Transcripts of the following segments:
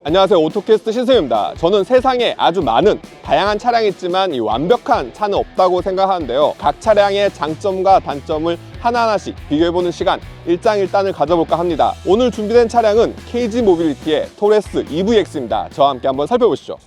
안녕하세요, 오토캐스트 신승입니다. 저는 세상에 아주 많은 다양한 차량이 있지만 이 완벽한 차는 없다고 생각하는데요, 각 차량의 장점과 단점을 하나하나씩 비교해보는 시간, 일장일단을 가져볼까 합니다. 오늘 준비된 차량은 KG 모빌리티의 토레스 EVX입니다. 저와 함께 한번 살펴보시죠.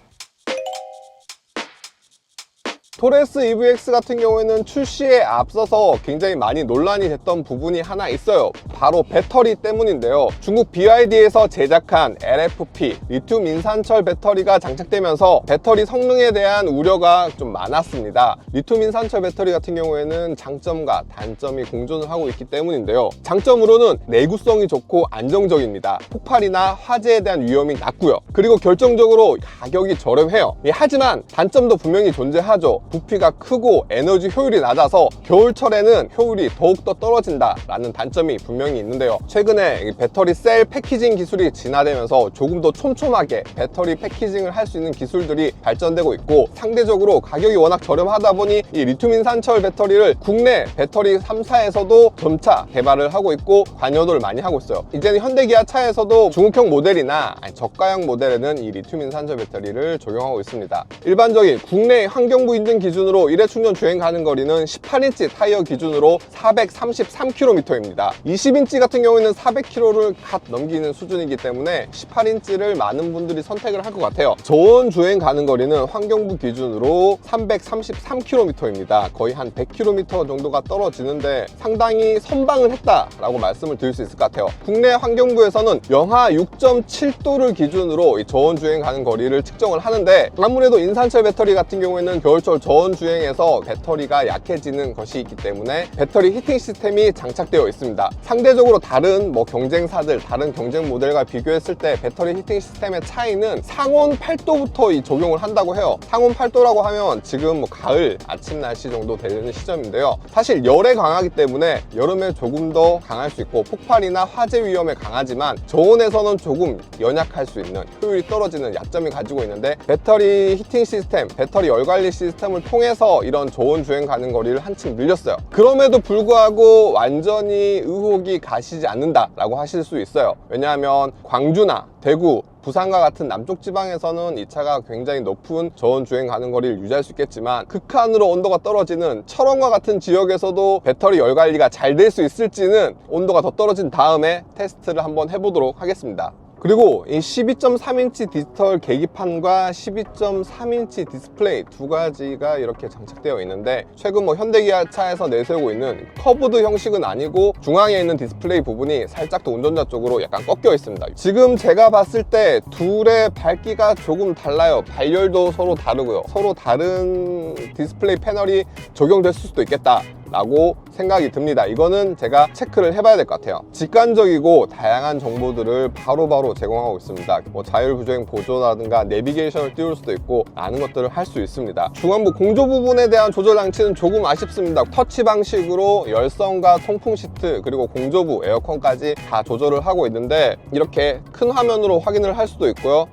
토레스 EVX 같은 경우에는 출시에 앞서서 굉장히 많이 논란이 됐던 부분이 하나 있어요. 바로 배터리 때문인데요. 중국 BYD에서 제작한 LFP 리튬 인산철 배터리가 장착되면서 배터리 성능에 대한 우려가 좀 많았습니다. 리튬 인산철 배터리 같은 경우에는 장점과 단점이 공존을 하고 있기 때문인데요. 장점으로는 내구성이 좋고 안정적입니다. 폭발이나 화재에 대한 위험이 낮고요. 그리고 결정적으로 가격이 저렴해요. 하지만 단점도 분명히 존재하죠. 부피가 크고 에너지 효율이 낮아서 겨울철에는 효율이 더욱더 떨어진다 라는 단점이 분명히 있는데요, 최근에 배터리 셀 패키징 기술이 진화되면서 조금 더 촘촘하게 배터리 패키징을 할 수 있는 기술들이 발전되고 있고, 상대적으로 가격이 워낙 저렴하다 보니 이 리튬 인산철 배터리를 국내 배터리 3사에서도 점차 개발을 하고 있고 관여도를 많이 하고 있어요. 이제는 현대기아 차에서도 중국형 모델이나 저가형 모델에는 이 리튬 인산철 배터리를 적용하고 있습니다. 일반적인 국내 환경부 인증 기준으로 1회 충전 주행 가는 거리는 18인치 타이어 기준으로 433km입니다. 20인치 같은 경우에는 400km를 갓 넘기는 수준이기 때문에 18인치를 많은 분들이 선택을 할 것 같아요. 저온 주행 가는 거리는 환경부 기준으로 333km입니다. 거의 한 100km 정도가 떨어지는데 상당히 선방을 했다라고 말씀을 드릴 수 있을 것 같아요. 국내 환경부에서는 영하 6.7도를 기준으로 이 저온 주행 가는 거리를 측정을 하는데, 아무래도 인산철 배터리 같은 경우에는 겨울철 저온 주행에서 배터리가 약해지는 것이 있기 때문에 배터리 히팅 시스템이 장착되어 있습니다. 상대적으로 다른 경쟁사들, 다른 경쟁 모델과 비교했을 때 배터리 히팅 시스템의 차이는 상온 8도부터 적용을 한다고 해요. 상온 8도라고 하면 지금 가을 아침 날씨 정도 되는 시점인데요, 사실 열에 강하기 때문에 여름에 조금 더 강할 수 있고 폭발이나 화재 위험에 강하지만 저온에서는 조금 연약할 수 있는, 효율이 떨어지는 약점이 가지고 있는데, 배터리 히팅 시스템, 배터리 열관리 시스템을 통해서 이런 저온 주행 가는 거리를 한층 늘렸어요. 그럼에도 불구하고 완전히 의혹이 가시지 않는다라고 하실 수 있어요. 왜냐하면 광주나 대구, 부산과 같은 남쪽 지방에서는 이 차가 굉장히 높은 저온 주행 가는 거리를 유지할 수 있겠지만, 극한으로 온도가 떨어지는 철원과 같은 지역에서도 배터리 열 관리가 잘 될 수 있을지는 온도가 더 떨어진 다음에 테스트를 한번 해보도록 하겠습니다. 그리고 이 12.3인치 디지털 계기판과 12.3인치 디스플레이 두 가지가 이렇게 장착되어 있는데, 최근 현대기아 차에서 내세우고 있는 커브드 형식은 아니고 중앙에 있는 디스플레이 부분이 살짝 더 운전자 쪽으로 약간 꺾여 있습니다. 지금 제가 봤을 때 둘의 밝기가 조금 달라요. 발열도 서로 다르고요. 서로 다른 디스플레이 패널이 적용됐을 수도 있겠다 라고 생각이 듭니다. 이거는 제가 체크를 해봐야 될 것 같아요. 직관적이고 다양한 정보들을 바로바로 제공하고 있습니다. 자율주행 보조라든가 내비게이션을 띄울 수도 있고 많은 것들을 할 수 있습니다. 중앙부 공조 부분에 대한 조절 장치는 조금 아쉽습니다. 터치 방식으로 열선과 통풍 시트, 그리고 공조부 에어컨까지 다 조절을 하고 있는데, 이렇게 큰 화면으로 확인을 할 수도 있고요,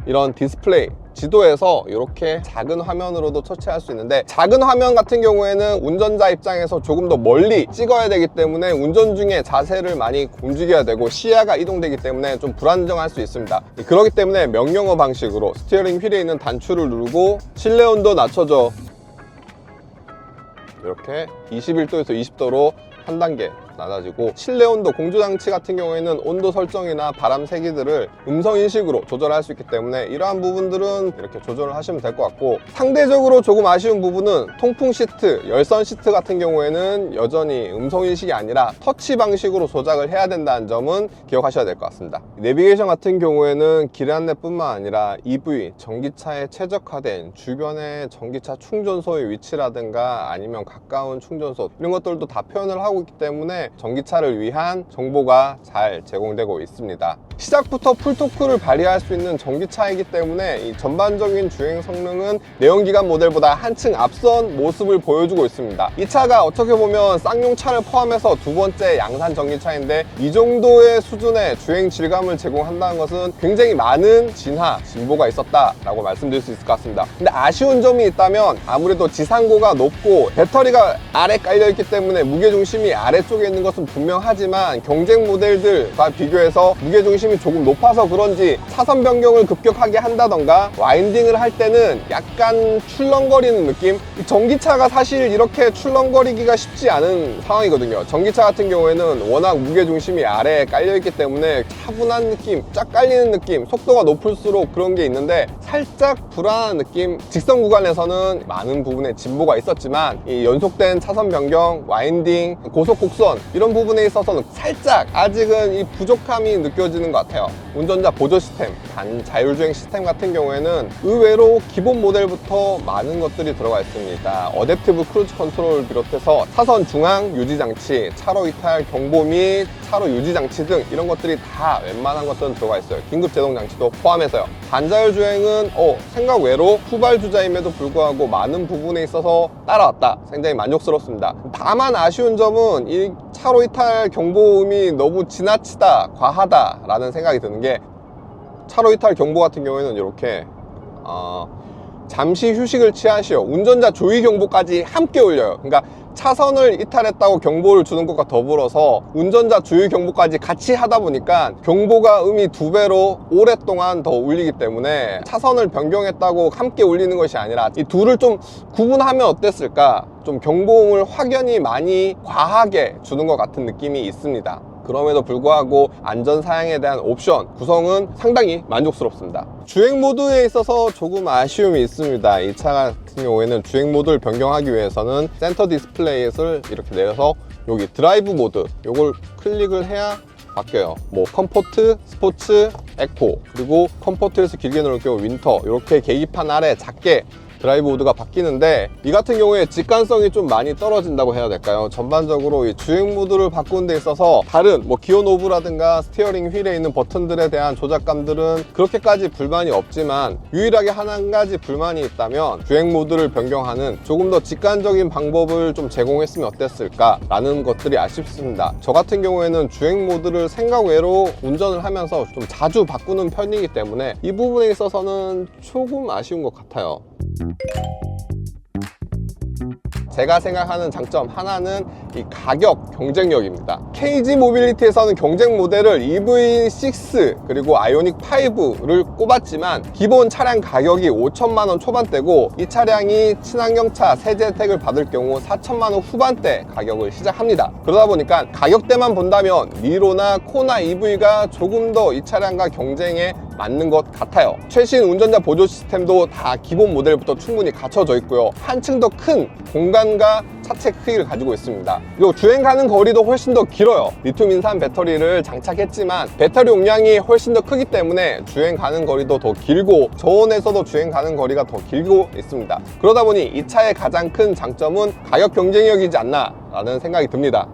이런 디스플레이 지도에서 이렇게 작은 화면으로도 처치할 수 있는데, 작은 화면 같은 경우에는 운전자 입장에서 조금 더 멀리 찍어야 되기 때문에 운전 중에 자세를 많이 움직여야 되고 시야가 이동되기 때문에 좀 불안정할 수 있습니다. 그렇기 때문에 명령어 방식으로 스티어링 휠에 있는 단추를 누르고 실내 온도 낮춰줘, 이렇게 21도에서 20도로 한 단계 낮아지고, 실내 온도 공조 장치 같은 경우에는 온도 설정이나 바람 세기들을 음성 인식으로 조절할 수 있기 때문에 이러한 부분들은 이렇게 조절을 하시면 될 것 같고, 상대적으로 조금 아쉬운 부분은 통풍 시트, 열선 시트 같은 경우에는 여전히 음성 인식이 아니라 터치 방식으로 조작을 해야 된다는 점은 기억하셔야 될 것 같습니다. 내비게이션 같은 경우에는 길 안내뿐만 아니라 EV, 전기차에 최적화된 주변의 전기차 충전소의 위치라든가 아니면 가까운 충전소, 이런 것들도 다 표현을 하고 있기 때문에 전기차를 위한 정보가 잘 제공되고 있습니다. 시작부터 풀토크를 발휘할 수 있는 전기차이기 때문에 이 전반적인 주행 성능은 내연기관 모델보다 한층 앞선 모습을 보여주고 있습니다. 이 차가 어떻게 보면 쌍용차를 포함해서 두 번째 양산 전기차인데, 이 정도의 수준의 주행 질감을 제공한다는 것은 굉장히 많은 진보가 있었다라고 말씀드릴 수 있을 것 같습니다. 근데 아쉬운 점이 있다면 아무래도 지상고가 높고 배터리가 아래 깔려있기 때문에 무게중심이 아래쪽에 있는 것은 분명하지만, 경쟁 모델들과 비교해서 무게중심이 무게중심이 조금 높아서 그런지 차선 변경을 급격하게 한다던가 와인딩을 할 때는 약간 출렁거리는 느낌. 전기차가 사실 이렇게 출렁거리기가 쉽지 않은 상황이거든요. 전기차 같은 경우에는 워낙 무게중심이 아래에 깔려있기 때문에 차분한 느낌, 쫙 깔리는 느낌, 속도가 높을수록 그런 게 있는데 살짝 불안한 느낌. 직선 구간에서는 많은 부분에 진보가 있었지만 이 연속된 차선 변경, 와인딩, 고속 곡선 이런 부분에 있어서는 살짝 아직은 이 부족함이 느껴지는 것 같아요. 운전자 보조 시스템, 반자율주행 시스템 같은 경우에는 의외로 기본 모델부터 많은 것들이 들어가 있습니다. 어댑티브 크루즈 컨트롤을 비롯해서 차선 중앙 유지 장치, 차로 이탈 경보 및 차로 유지 장치 등 이런 것들이 다 웬만한 것들은 들어가 있어요. 긴급 제동 장치도 포함해서요. 반자율주행은 생각 외로 후발 주자임에도 불구하고 많은 부분에 있어서 따라왔다. 굉장히 만족스럽습니다. 다만 아쉬운 점은 이 차로 이탈 경보음이 너무 지나치다, 과하다 라는 생각이 드는 게, 차로 이탈 경보 같은 경우에는 이렇게 잠시 휴식을 취하시오, 운전자 주의 경보까지 함께 울려요. 그러니까 차선을 이탈했다고 경보를 주는 것과 더불어서 운전자 주의 경보까지 같이 하다 보니까 경보가 음이 2배로 오랫동안 더 울리기 때문에 차선을 변경했다고 함께 울리는 것이 아니라 이 둘을 좀 구분하면 어땠을까, 좀 경보음을 확연히 많이 과하게 주는 것 같은 느낌이 있습니다. 그럼에도 불구하고 안전사양에 대한 옵션 구성은 상당히 만족스럽습니다. 주행 모드에 있어서 조금 아쉬움이 있습니다. 이 차 같은 경우에는 주행 모드를 변경하기 위해서는 센터 디스플레이를 이렇게 내려서 여기 드라이브 모드 요걸 클릭을 해야 바뀌어요. 뭐 컴포트, 스포츠, 에코, 그리고 컴포트에서 길게 누를 경우 윈터, 이렇게 계기판 아래 작게 드라이브 모드가 바뀌는데, 이 같은 경우에 직관성이 좀 많이 떨어진다고 해야 될까요? 전반적으로 이 주행 모드를 바꾸는 데 있어서 다른 뭐 기어 노브라든가 스티어링 휠에 있는 버튼들에 대한 조작감들은 그렇게까지 불만이 없지만, 유일하게 한 가지 불만이 있다면 주행 모드를 변경하는 조금 더 직관적인 방법을 좀 제공했으면 어땠을까 라는 것들이 아쉽습니다. 저 같은 경우에는 주행 모드를 생각 외로 운전을 하면서 좀 자주 바꾸는 편이기 때문에 이 부분에 있어서는 조금 아쉬운 것 같아요. 제가 생각하는 장점 하나는 이 가격 경쟁력입니다. KG 모빌리티에서는 경쟁 모델을 EV6 그리고 아이오닉 5를 꼽았지만 기본 차량 가격이 5천만 원 초반대고, 이 차량이 친환경차 세제 혜택을 받을 경우 4천만 원 후반대 가격을 시작합니다. 그러다 보니까 가격대만 본다면 니로나 코나 EV가 조금 더 이 차량과 경쟁에 맞는 것 같아요. 최신 운전자 보조 시스템도 다 기본 모델부터 충분히 갖춰져 있고요. 한층 더 큰 공간과 차체 크기를 가지고 있습니다. 그리고 주행 가는 거리도 훨씬 더 길어요. 리튬 인산 배터리를 장착했지만 배터리 용량이 훨씬 더 크기 때문에 주행 가는 거리도 더 길고 저온에서도 주행 가는 거리가 더 길고 있습니다. 그러다 보니 이 차의 가장 큰 장점은 가격 경쟁력이지 않나 라는 생각이 듭니다.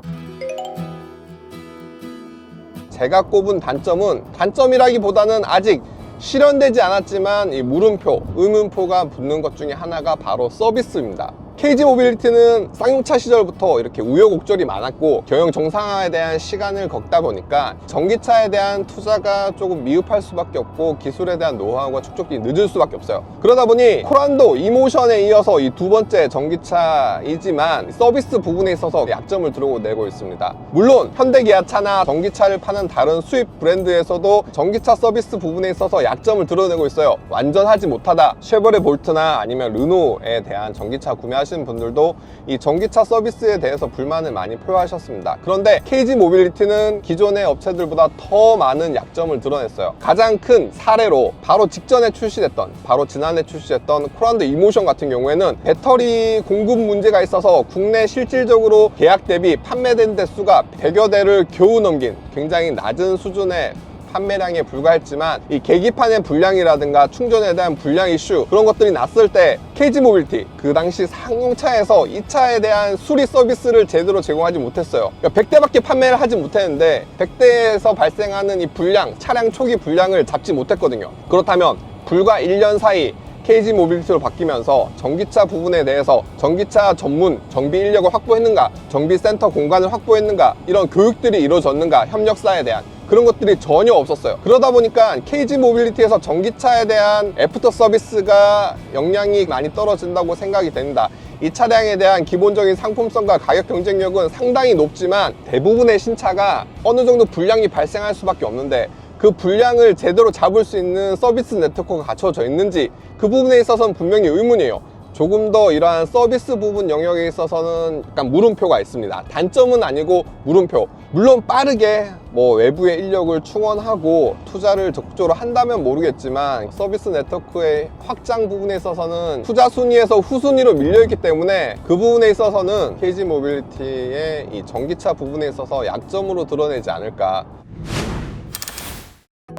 제가 꼽은 단점은, 단점이라기보다는 아직 실현되지 않았지만 이 물음표, 의문표가 붙는 것 중에 하나가 바로 서비스입니다. KG 모빌리티는 쌍용차 시절부터 이렇게 우여곡절이 많았고 경영 정상화에 대한 시간을 걷다 보니까 전기차에 대한 투자가 조금 미흡할 수밖에 없고 기술에 대한 노하우가 축적이 늦을 수밖에 없어요. 그러다 보니 코란도, 이모션에 이어서 이 두 번째 전기차이지만 서비스 부분에 있어서 약점을 드러내고 있습니다. 물론 현대 기아차나 전기차를 파는 다른 수입 브랜드에서도 전기차 서비스 부분에 있어서 약점을 드러내고 있어요. 완전하지 못하다. 쉐보레 볼트나 아니면 르노에 대한 전기차 구매하시는 분들도 이 전기차 서비스에 대해서 불만을 많이 표하셨습니다. 그런데 KG 모빌리티는 기존의 업체들보다 더 많은 약점을 드러냈어요. 가장 큰 사례로 바로 직전에 출시됐던, 바로 지난해 출시됐던 코란도 이모션 같은 경우에는 배터리 공급 문제가 있어서 국내 실질적으로 계약 대비 판매된 대수가 100여 대를 겨우 넘긴 굉장히 낮은 수준의 판매량에 불과했지만, 이 계기판의 불량이라든가 충전에 대한 불량 이슈, 그런 것들이 났을 때 KG 모빌리티, 그 당시 상용차에서 이 차에 대한 수리 서비스를 제대로 제공하지 못했어요. 그러니까 100대밖에 판매를 하지 못했는데 100대에서 발생하는 이 불량, 차량 초기 불량을 잡지 못했거든요. 그렇다면 불과 1년 사이 KG 모빌리티로 바뀌면서 전기차 부분에 대해서 전기차 전문 정비 인력을 확보했는가, 정비센터 공간을 확보했는가, 이런 교육들이 이루어졌는가, 협력사에 대한 그런 것들이 전혀 없었어요. 그러다 보니까 KG 모빌리티에서 전기차에 대한 애프터 서비스가 역량이 많이 떨어진다고 생각이 됩니다. 이 차량에 대한 기본적인 상품성과 가격 경쟁력은 상당히 높지만 대부분의 신차가 어느 정도 불량이 발생할 수밖에 없는데 그 분량을 제대로 잡을 수 있는 서비스 네트워크가 갖춰져 있는지 그 부분에 있어서는 분명히 의문이에요. 조금 더 이러한 서비스 부분 영역에 있어서는 약간 물음표가 있습니다. 단점은 아니고 물음표. 물론 빠르게 외부의 인력을 충원하고 투자를 적극적으로 한다면 모르겠지만 서비스 네트워크의 확장 부분에 있어서는 투자 순위에서 후순위로 밀려있기 때문에 그 부분에 있어서는 KG 모빌리티의 이 전기차 부분에 있어서 약점으로 드러내지 않을까.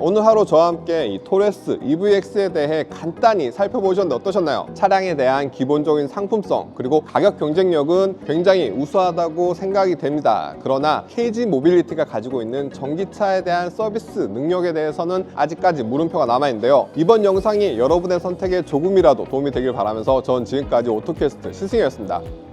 오늘 하루 저와 함께 이 토레스 EVX에 대해 간단히 살펴보셨는데 어떠셨나요? 차량에 대한 기본적인 상품성 그리고 가격 경쟁력은 굉장히 우수하다고 생각이 됩니다. 그러나 KG 모빌리티가 가지고 있는 전기차에 대한 서비스 능력에 대해서는 아직까지 물음표가 남아있는데요. 이번 영상이 여러분의 선택에 조금이라도 도움이 되길 바라면서 전 지금까지 오토캐스트 신승이었습니다.